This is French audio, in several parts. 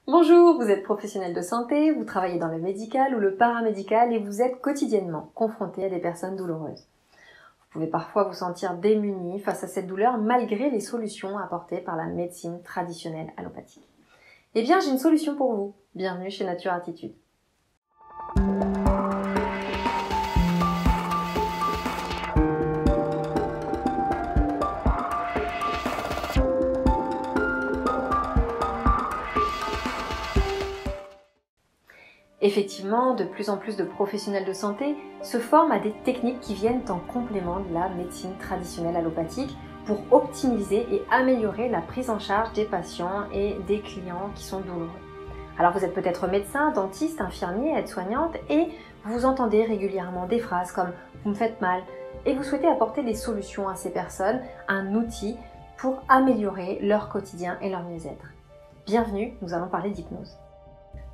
Bonjour, vous êtes professionnel de santé, vous travaillez dans le médical ou le paramédical et vous êtes quotidiennement confronté à des personnes douloureuses. Vous pouvez parfois vous sentir démuni face à cette douleur malgré les solutions apportées par la médecine traditionnelle allopathique. Eh bien, j'ai une solution pour vous. Bienvenue chez Nature Attitude. Effectivement, de plus en plus de professionnels de santé se forment à des techniques qui viennent en complément de la médecine traditionnelle allopathique pour optimiser et améliorer la prise en charge des patients et des clients qui sont douloureux. Alors vous êtes peut-être médecin, dentiste, infirmier, aide-soignante et vous entendez régulièrement des phrases comme « vous me faites mal » et vous souhaitez apporter des solutions à ces personnes, un outil pour améliorer leur quotidien et leur mieux-être. Bienvenue, nous allons parler d'hypnose.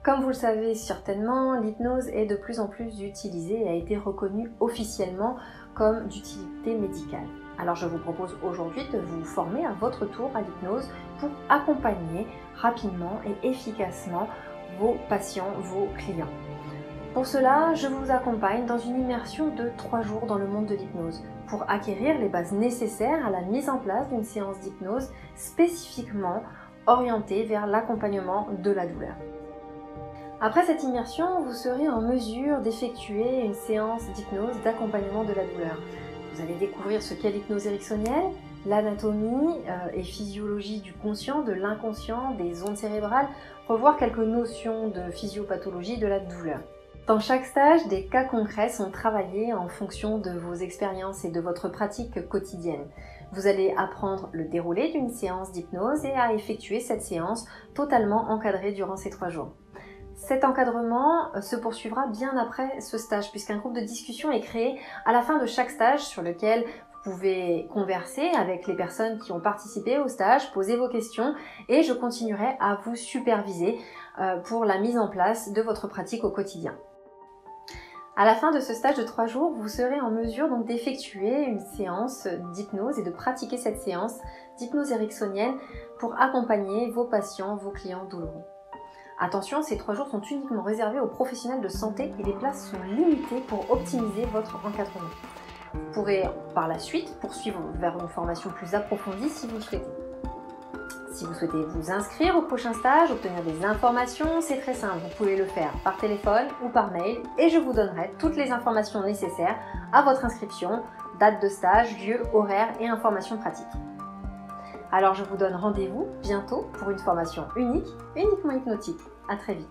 Comme vous le savez certainement, l'hypnose est de plus en plus utilisée et a été reconnue officiellement comme d'utilité médicale. Alors je vous propose aujourd'hui de vous former à votre tour à l'hypnose pour accompagner rapidement et efficacement vos patients, vos clients. Pour cela, je vous accompagne dans une immersion de 3 jours dans le monde de l'hypnose pour acquérir les bases nécessaires à la mise en place d'une séance d'hypnose spécifiquement orientée vers l'accompagnement de la douleur. Après cette immersion, vous serez en mesure d'effectuer une séance d'hypnose d'accompagnement de la douleur. Vous allez découvrir ce qu'est l'hypnose ericksonienne, l'anatomie et physiologie du conscient, de l'inconscient, des ondes cérébrales, revoir quelques notions de physiopathologie de la douleur. Dans chaque stage, des cas concrets sont travaillés en fonction de vos expériences et de votre pratique quotidienne. Vous allez apprendre le déroulé d'une séance d'hypnose et à effectuer cette séance totalement encadrée durant ces 3 jours. Cet encadrement se poursuivra bien après ce stage puisqu'un groupe de discussion est créé à la fin de chaque stage sur lequel vous pouvez converser avec les personnes qui ont participé au stage, poser vos questions et je continuerai à vous superviser pour la mise en place de votre pratique au quotidien. À la fin de ce stage de 3 jours, vous serez en mesure donc d'effectuer une séance d'hypnose et de pratiquer cette séance d'hypnose ericksonienne pour accompagner vos patients, vos clients douloureux. Attention, ces 3 jours sont uniquement réservés aux professionnels de santé et les places sont limitées pour optimiser votre encadrement. Vous pourrez par la suite poursuivre vers une formation plus approfondie si vous le souhaitez. Si vous souhaitez vous inscrire au prochain stage, obtenir des informations, c'est très simple. Vous pouvez le faire par téléphone ou par mail et je vous donnerai toutes les informations nécessaires à votre inscription, date de stage, lieu, horaire et informations pratiques. Alors je vous donne rendez-vous bientôt pour une formation unique, uniquement hypnotique. À très vite.